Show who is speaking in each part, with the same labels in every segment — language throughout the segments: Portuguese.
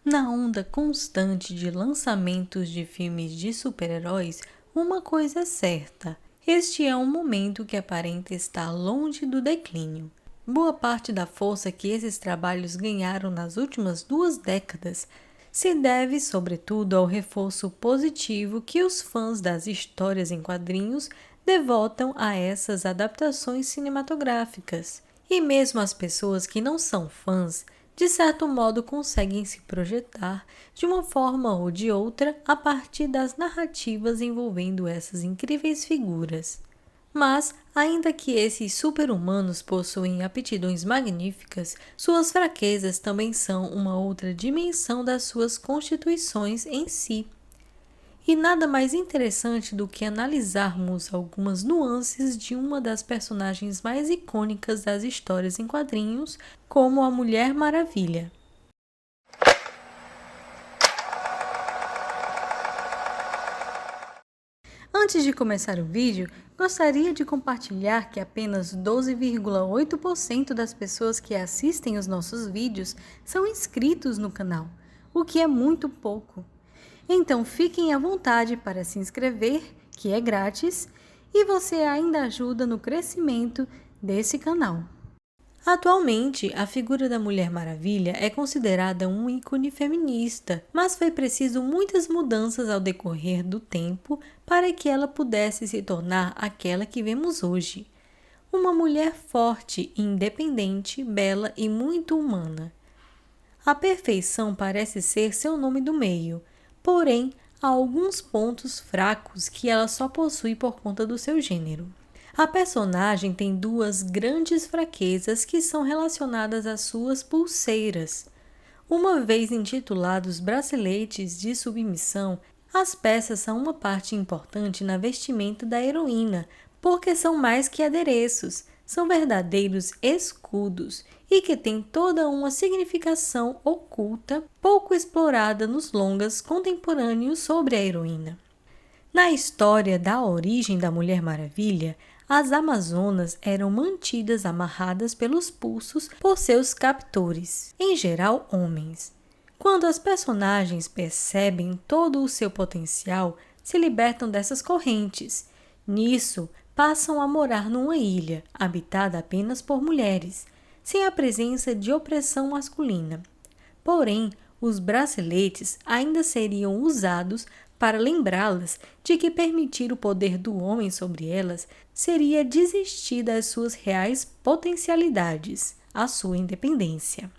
Speaker 1: Na onda constante de lançamentos de filmes de super-heróis, uma coisa é certa: este é um momento que aparenta estar longe do declínio. Boa parte da força que esses trabalhos ganharam nas últimas 2 décadas se deve, sobretudo, ao reforço positivo que os fãs das histórias em quadrinhos devotam a essas adaptações cinematográficas. E mesmo as pessoas que não são fãs, de certo modo conseguem se projetar de uma forma ou de outra a partir das narrativas envolvendo essas incríveis figuras. Mas, ainda que esses super-humanos possuem aptidões magníficas, suas fraquezas também são uma outra dimensão das suas constituições em si. E nada mais interessante do que analisarmos algumas nuances de uma das personagens mais icônicas das histórias em quadrinhos, como a Mulher Maravilha. Antes de começar o vídeo, gostaria de compartilhar que apenas 12,8% das pessoas que assistem os nossos vídeos são inscritos no canal, o que é muito pouco. Então fiquem à vontade para se inscrever, que é grátis, e você ainda ajuda no crescimento desse canal. Atualmente, a figura da Mulher Maravilha é considerada um ícone feminista, mas foi preciso muitas mudanças ao decorrer do tempo para que ela pudesse se tornar aquela que vemos hoje. Uma mulher forte, independente, bela e muito humana. A perfeição parece ser seu nome do meio, porém, há alguns pontos fracos que ela só possui por conta do seu gênero. A personagem tem 2 grandes fraquezas que são relacionadas às suas pulseiras. Uma vez intitulados braceletes de submissão, as peças são uma parte importante na vestimenta da heroína, porque são mais que adereços, são verdadeiros escudos e que têm toda uma significação oculta, pouco explorada nos longas contemporâneos sobre a heroína. Na história da origem da Mulher Maravilha, as Amazonas eram mantidas amarradas pelos pulsos por seus captores, em geral homens. Quando as personagens percebem todo o seu potencial, se libertam dessas correntes. Nisso, passam a morar numa ilha, habitada apenas por mulheres, sem a presença de opressão masculina. Porém, os braceletes ainda seriam usados para lembrá-las de que permitir o poder do homem sobre elas seria desistir das suas reais potencialidades, a sua independência.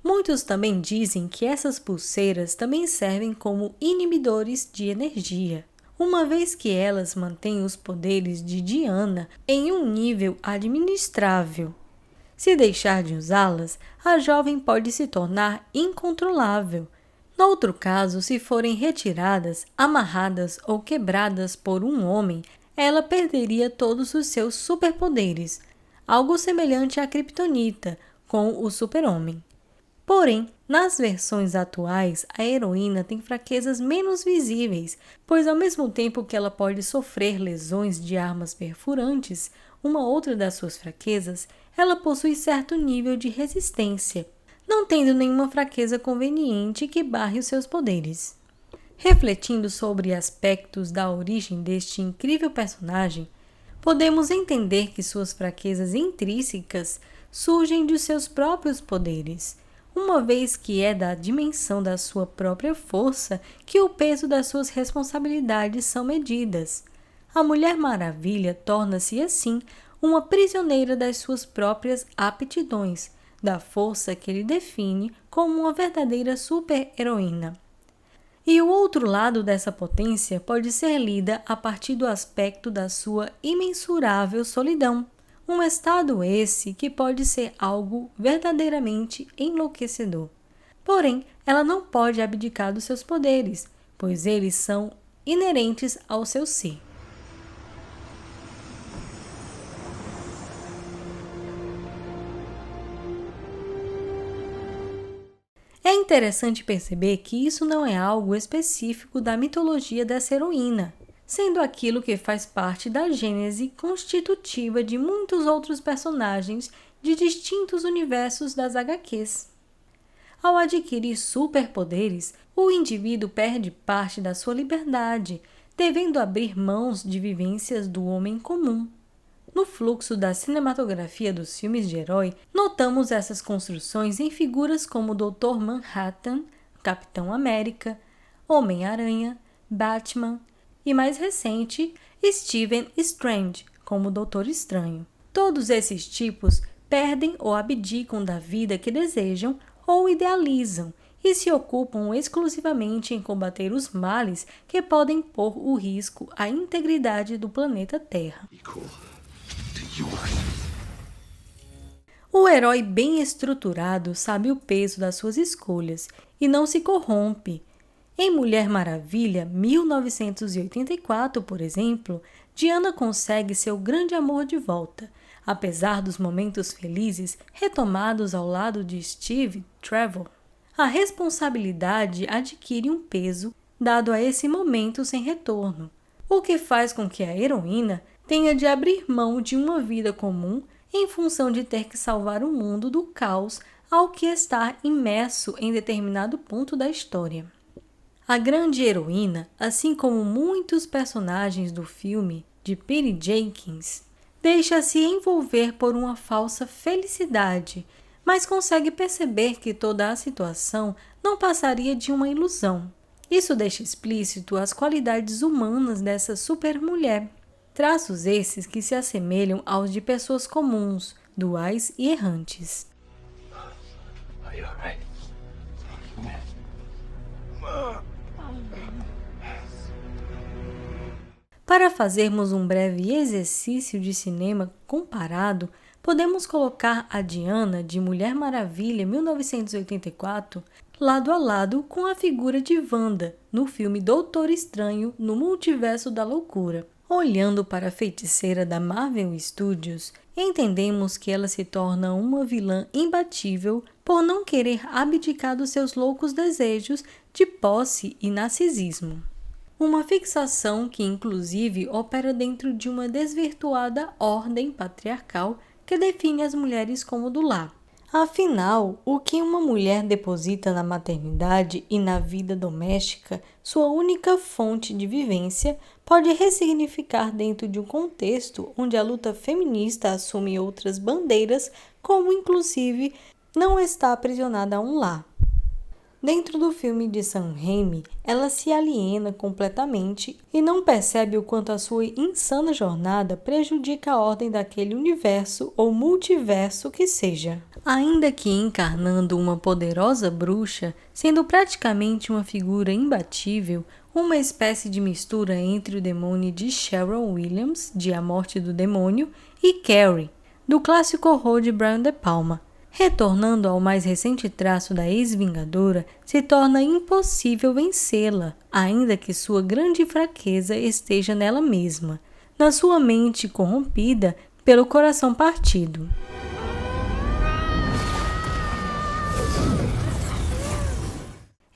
Speaker 1: Muitos também dizem que essas pulseiras também servem como inibidores de energia, uma vez que elas mantêm os poderes de Diana em um nível administrável. Se deixar de usá-las, a jovem pode se tornar incontrolável. No outro caso, se forem retiradas, amarradas ou quebradas por um homem, ela perderia todos os seus superpoderes, algo semelhante à Kryptonita com o super-homem. Porém, nas versões atuais, a heroína tem fraquezas menos visíveis, pois ao mesmo tempo que ela pode sofrer lesões de armas perfurantes, uma outra das suas fraquezas, ela possui certo nível de resistência, não tendo nenhuma fraqueza conveniente que barre os seus poderes. Refletindo sobre aspectos da origem deste incrível personagem, podemos entender que suas fraquezas intrínsecas surgem de seus próprios poderes, uma vez que é da dimensão da sua própria força que o peso das suas responsabilidades são medidas. A Mulher Maravilha torna-se, assim, uma prisioneira das suas próprias aptidões, da força que lhe define como uma verdadeira super-heroína. E o outro lado dessa potência pode ser lida a partir do aspecto da sua imensurável solidão, um estado esse que pode ser algo verdadeiramente enlouquecedor. Porém, ela não pode abdicar dos seus poderes, pois eles são inerentes ao seu ser. É interessante perceber que isso não é algo específico da mitologia dessa heroína, sendo aquilo que faz parte da gênese constitutiva de muitos outros personagens de distintos universos das HQs. Ao adquirir superpoderes, o indivíduo perde parte da sua liberdade, devendo abrir mãos de vivências do homem comum. No fluxo da cinematografia dos filmes de herói, notamos essas construções em figuras como Dr. Manhattan, Capitão América, Homem-Aranha, Batman e, mais recente, Stephen Strange, como Doutor Estranho. Todos esses tipos perdem ou abdicam da vida que desejam ou idealizam e se ocupam exclusivamente em combater os males que podem pôr o risco à integridade do planeta Terra. O herói bem estruturado sabe o peso das suas escolhas e não se corrompe. Em Mulher Maravilha, 1984, por exemplo, Diana consegue seu grande amor de volta, apesar dos momentos felizes retomados ao lado de Steve Trevor. A responsabilidade adquire um peso dado a esse momento sem retorno, o que faz com que a heroína tenha de abrir mão de uma vida comum em função de ter que salvar o mundo do caos ao que está imerso em determinado ponto da história. A grande heroína, assim como muitos personagens do filme de Patty Jenkins, deixa-se envolver por uma falsa felicidade, mas consegue perceber que toda a situação não passaria de uma ilusão. Isso deixa explícito as qualidades humanas dessa supermulher. Traços esses que se assemelham aos de pessoas comuns, duais e errantes. Para fazermos um breve exercício de cinema comparado, podemos colocar a Diana de Mulher Maravilha 1984 lado a lado com a figura de Wanda no filme Doutor Estranho no Multiverso da Loucura. Olhando para a feiticeira da Marvel Studios, entendemos que ela se torna uma vilã imbatível por não querer abdicar dos seus loucos desejos de posse e narcisismo. Uma fixação que inclusive opera dentro de uma desvirtuada ordem patriarcal que define as mulheres como do lar. Afinal, o que uma mulher deposita na maternidade e na vida doméstica, sua única fonte de vivência, pode ressignificar dentro de um contexto onde a luta feminista assume outras bandeiras, como inclusive não está aprisionada a um lar. Dentro do filme de Sam Raimi, ela se aliena completamente e não percebe o quanto a sua insana jornada prejudica a ordem daquele universo ou multiverso que seja. Ainda que encarnando uma poderosa bruxa, sendo praticamente uma figura imbatível, uma espécie de mistura entre o demônio de Sharon Williams, de A Morte do Demônio, e Carrie, do clássico horror de Brian De Palma. Retornando ao mais recente traço da ex-Vingadora, se torna impossível vencê-la, ainda que sua grande fraqueza esteja nela mesma, na sua mente corrompida pelo coração partido.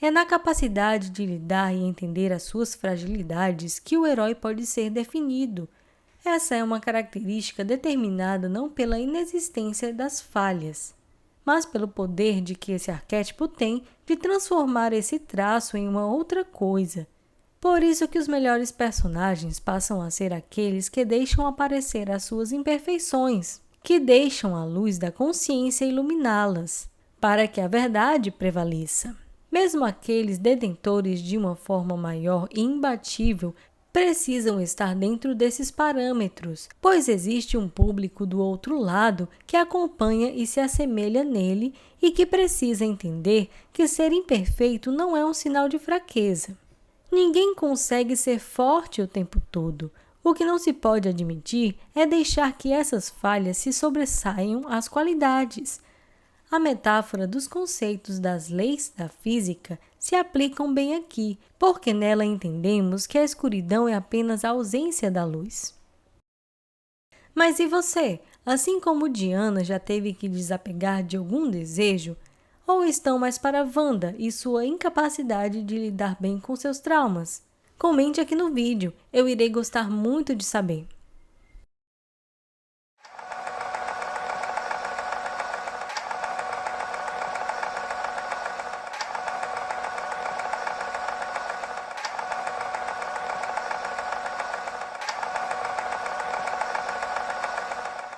Speaker 1: É na capacidade de lidar e entender as suas fragilidades que o herói pode ser definido. Essa é uma característica determinada não pela inexistência das falhas, mas pelo poder de que esse arquétipo tem de transformar esse traço em uma outra coisa. Por isso que os melhores personagens passam a ser aqueles que deixam aparecer as suas imperfeições, que deixam a luz da consciência iluminá-las, para que a verdade prevaleça. Mesmo aqueles detentores de uma forma maior e imbatível precisam estar dentro desses parâmetros, pois existe um público do outro lado que acompanha e se assemelha nele e que precisa entender que ser imperfeito não é um sinal de fraqueza. Ninguém consegue ser forte o tempo todo. O que não se pode admitir é deixar que essas falhas se sobressaiam às qualidades. A metáfora dos conceitos das leis da física se aplicam bem aqui, porque nela entendemos que a escuridão é apenas a ausência da luz. Mas e você? Assim como Diana já teve que desapegar de algum desejo, ou estão mais para Wanda e sua incapacidade de lidar bem com seus traumas? Comente aqui no vídeo, eu irei gostar muito de saber.